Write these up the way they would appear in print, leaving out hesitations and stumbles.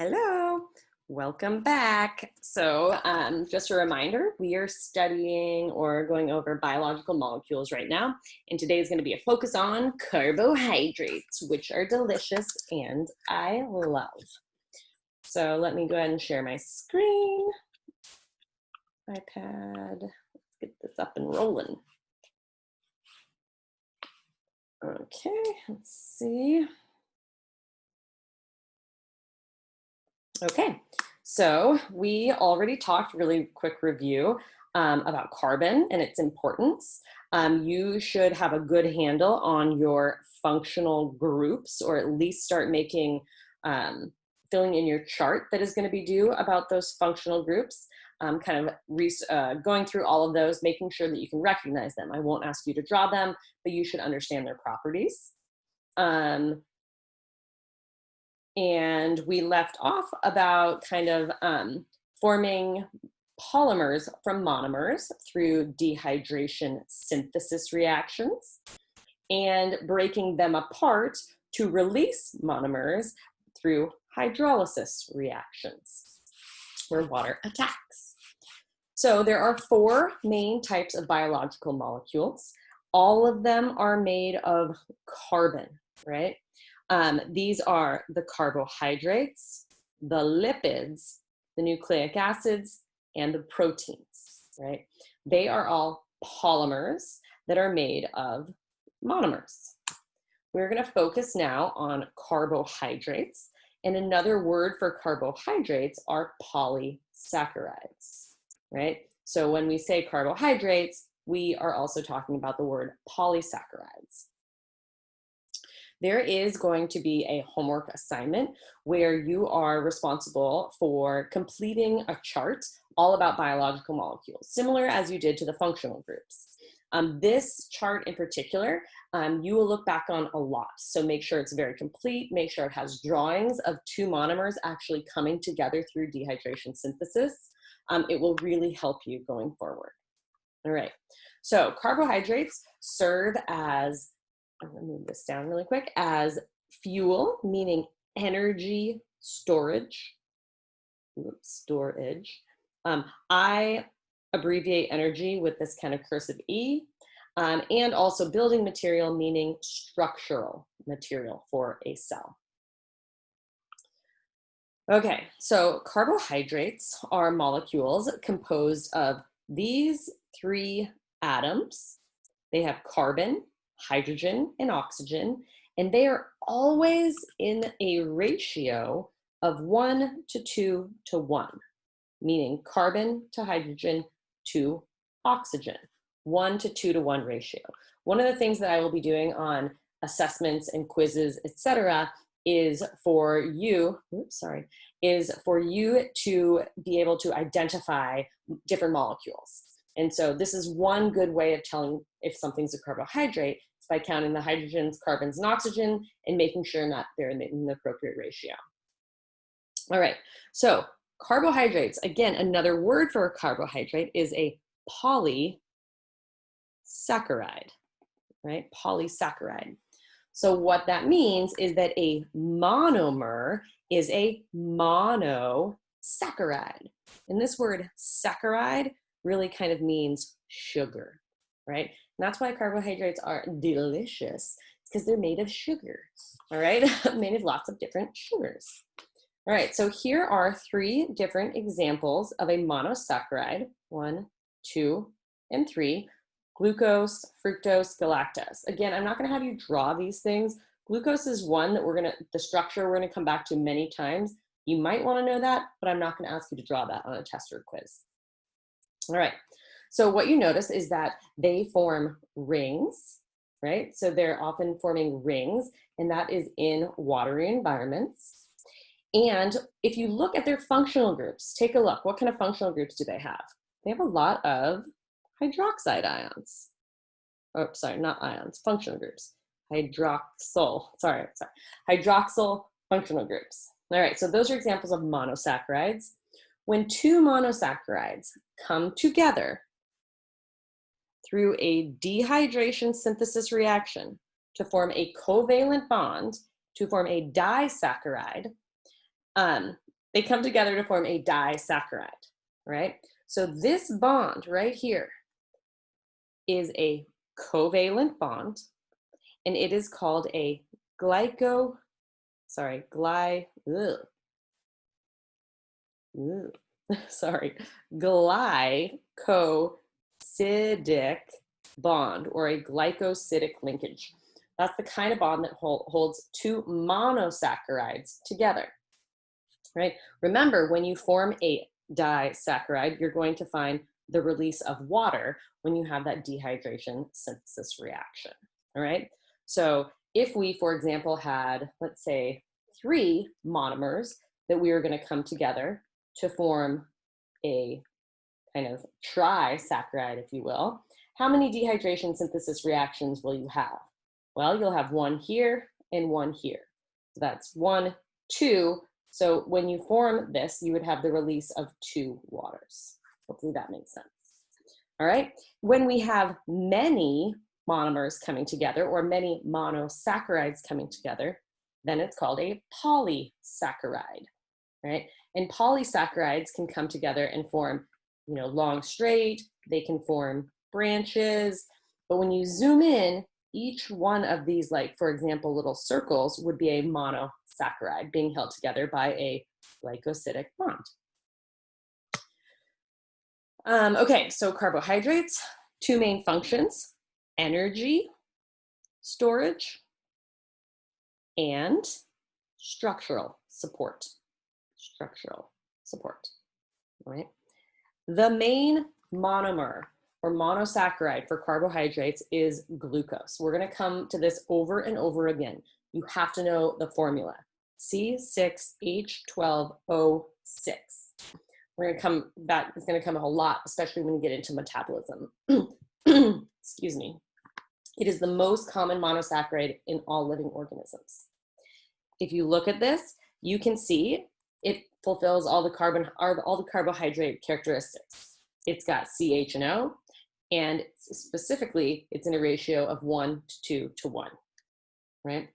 Hello, welcome back. So just a reminder, we are studying or going over biological molecules right now. And today is going to be a focus on carbohydrates, which are delicious and I love. So let me go ahead and share my screen, iPad. Let's get this up and rolling. Okay, let's see. Okay, so we already talked, really quick review, about carbon and its importance. You should have a good handle on your functional groups, or at least start making, filling in your chart that is going to be due about those functional groups. Going through all of those, making sure that you can recognize them. I won't ask you to draw them, but you should understand their properties. And we left off about forming polymers from monomers through dehydration synthesis reactions and breaking them apart to release monomers through hydrolysis reactions where water attacks. So there are four main types of biological molecules. All of them are made of carbon, right? These are the carbohydrates, the lipids, the nucleic acids, and the proteins, right? They are all polymers that are made of monomers. We're going to focus now on carbohydrates, and another word for carbohydrates are polysaccharides, right? So when we say carbohydrates, we are also talking about the word polysaccharides. There is going to be a homework assignment where you are responsible for completing a chart all about biological molecules, similar as you did to the functional groups. This chart in particular, you will look back on a lot. So make sure it's very complete, make sure it has drawings of two monomers actually coming together through dehydration synthesis. It will really help you going forward. All right, so carbohydrates serve as, I'm going to move this down really quick, as fuel, meaning energy storage. I abbreviate energy with this kind of cursive E, and also building material, meaning structural material for a cell. Okay, so carbohydrates are molecules composed of these three atoms. They have carbon, hydrogen, and oxygen, and they are always in a ratio of 1 to 2 to 1, meaning carbon to hydrogen to oxygen, 1 to 2 to 1 ratio. One of the things that I will be doing on assessments and quizzes, etc., is for you to be able to identify different molecules. And so this is one good way of telling if something's a carbohydrate, by counting the hydrogens, carbons, and oxygen, and making sure that they're in the appropriate ratio. All right, so carbohydrates, again, another word for a carbohydrate is a polysaccharide, right? Polysaccharide. So what that means is that a monomer is a monosaccharide. And this word saccharide really kind of means sugar, right? And that's why carbohydrates are delicious, because they're made of sugar, all right? Made of lots of different sugars. All right, so here are three different examples of a monosaccharide, 1, 2, and 3, glucose, fructose, galactose. Again, I'm not gonna have you draw these things. Glucose is one that the structure we're gonna come back to many times. You might wanna know that, but I'm not gonna ask you to draw that on a test or quiz. All right, so what you notice is that they form rings, right? So they're often forming rings, and that is in watery environments. And if you look at their functional groups, take a look. What kind of functional groups do they have? They have a lot of hydroxide ions. Oh, sorry, not ions, functional groups. Hydroxyl functional groups. All right, so those are examples of monosaccharides. When two monosaccharides come together through a dehydration synthesis reaction to form a covalent bond to form a disaccharide, they come together to form a disaccharide, right? So this bond right here is a covalent bond, and it is called a glyco, sorry, sorry, glycosidic bond, or a glycosidic linkage. That's the kind of bond that holds two monosaccharides together, right? Remember, when you form a disaccharide, you're going to find the release of water when you have that dehydration synthesis reaction, all right? So if we, for example, had, let's say, 3 monomers that we were going to come together to form a kind of trisaccharide, if you will, how many dehydration synthesis reactions will you have? Well, you'll have 1 here and 1 here. So that's 1, 2. So when you form this, you would have the release of 2 waters. Hopefully that makes sense. All right. When we have many monomers coming together, or many monosaccharides coming together, then it's called a polysaccharide, right? And polysaccharides can come together and form, long straight, they can form branches, but when you zoom in, each one of these, like, for example, little circles would be a monosaccharide being held together by a glycosidic bond. Okay, so carbohydrates, 2 main functions: energy storage and structural support. All right. The main monomer or monosaccharide for carbohydrates is glucose. We're going to come to this over and over again. You have to know the formula: C6H12O6. That is going to come a lot, especially when you get into metabolism. Excuse me. It is the most common monosaccharide in all living organisms. If you look at this, you can see it fulfills all the carbohydrate characteristics. It's got CH and O, and specifically, it's in a ratio of 1 to 2 to 1, right?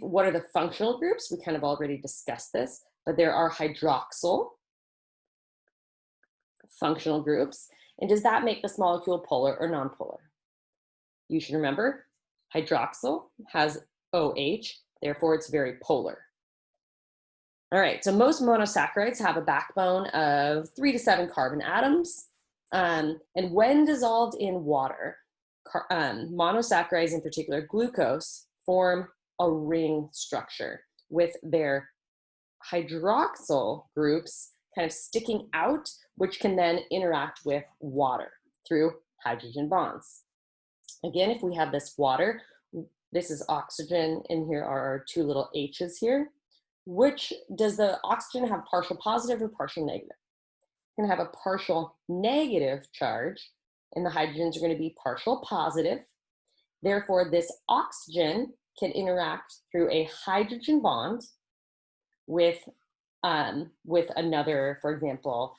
What are the functional groups? We kind of already discussed this, but there are hydroxyl functional groups. And does that make this molecule polar or nonpolar? You should remember, hydroxyl has OH, therefore it's very polar. All right, so most monosaccharides have a backbone of 3 to 7 carbon atoms. And when dissolved in water, monosaccharides, in particular glucose, form a ring structure with their hydroxyl groups kind of sticking out, which can then interact with water through hydrogen bonds. Again, if we have this water, this is oxygen, and here are our 2 little H's here. Which does the oxygen have partial positive or partial negative? It's going to have a partial negative charge, and the hydrogens are going to be partial positive. Therefore, this oxygen can interact through a hydrogen bond with another, for example,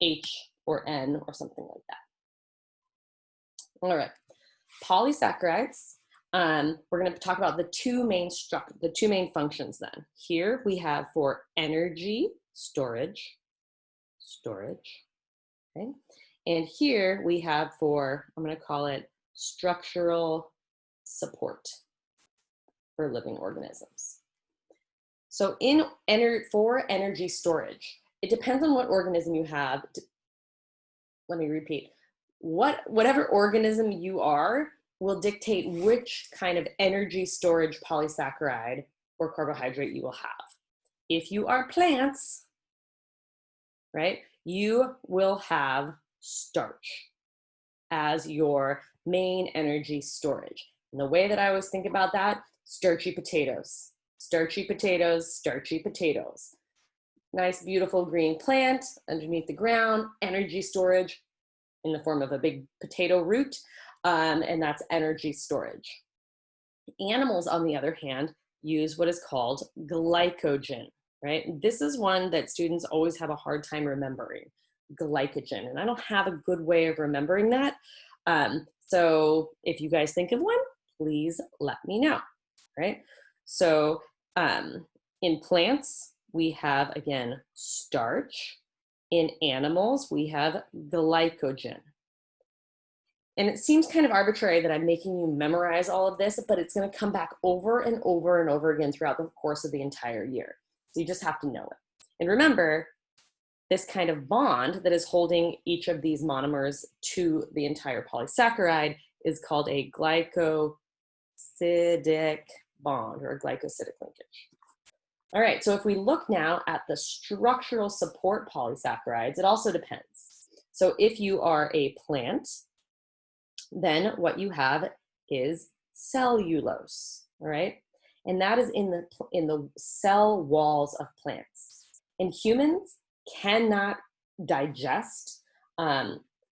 H or N or something like that. All right, polysaccharides. We're going to talk about the two main functions then. Here we have for energy storage, okay? And here we have for, I'm going to call it structural support for living organisms. So for energy storage, it depends on what organism you have. Let me repeat. Whatever organism you are will dictate which kind of energy storage polysaccharide or carbohydrate you will have. If you are plants, right, you will have starch as your main energy storage. And the way that I always think about that, starchy potatoes. Starchy potatoes, starchy potatoes. Nice, beautiful green plant underneath the ground, energy storage in the form of a big potato root, and that's energy storage. Animals, on the other hand, use what is called glycogen, right? This is one that students always have a hard time remembering, glycogen, and I don't have a good way of remembering that. So if you guys think of one, please let me know, right? So in plants, we have, again, starch. In animals, we have glycogen. And it seems kind of arbitrary that I'm making you memorize all of this, but it's going to come back over and over and over again throughout the course of the entire year. So you just have to know it. And remember, this kind of bond that is holding each of these monomers to the entire polysaccharide is called a glycosidic bond, or a glycosidic linkage. All right, so if we look now at the structural support polysaccharides, it also depends. So if you are a plant, then what you have is cellulose, all right? And that is in the cell walls of plants. And humans cannot digest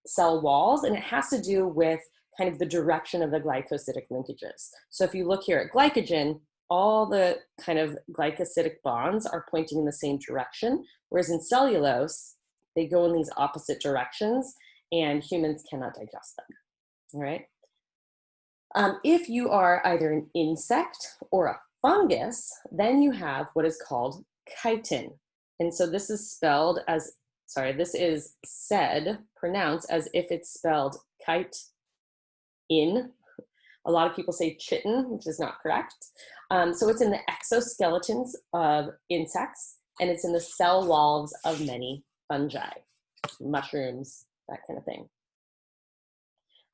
cell walls, and it has to do with kind of the direction of the glycosidic linkages. So if you look here at glycogen, all the kind of glycosidic bonds are pointing in the same direction, whereas in cellulose, they go in these opposite directions, and humans cannot digest them. All right. If you are either an insect or a fungus, then you have what is called chitin. And so this is spelled as, this is pronounced as if it's spelled kite-in. A lot of people say chitin, which is not correct. So it's in the exoskeletons of insects, and it's in the cell walls of many fungi, mushrooms, that kind of thing.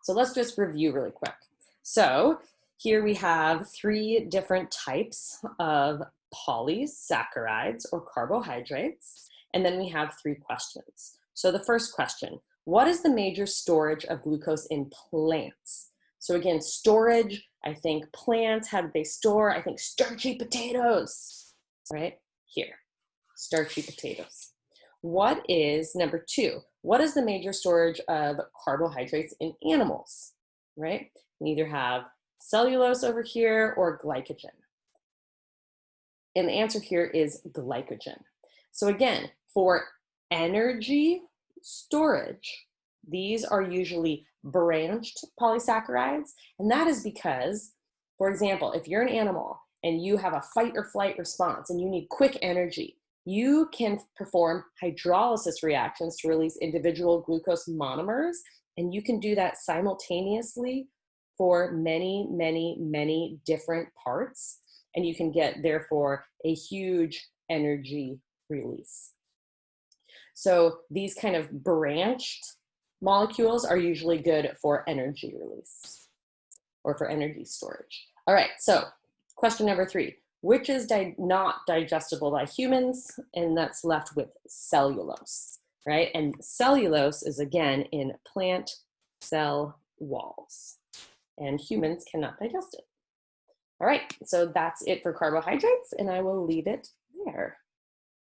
So let's just review really quick. So here we have 3 different types of polysaccharides or carbohydrates, and then we have 3 questions. So the first question, what is the major storage of glucose in plants? So again, storage, I think plants, how do they store? I think starchy potatoes, right? Here, starchy potatoes. What is number 2? What is the major storage of carbohydrates in animals, right? We either have cellulose over here or glycogen. And the answer here is glycogen. So again, for energy storage, these are usually branched polysaccharides. And that is because, for example, if you're an animal and you have a fight or flight response and you need quick energy, you can perform hydrolysis reactions to release individual glucose monomers, and you can do that simultaneously for many, many, many different parts, and you can get, therefore, a huge energy release. So these kind of branched molecules are usually good for energy release or for energy storage. All right, so question number 3. Which is not digestible by humans? And that's left with cellulose, right? And cellulose is, again, in plant cell walls. And humans cannot digest it. All right, so that's it for carbohydrates, and I will leave it there.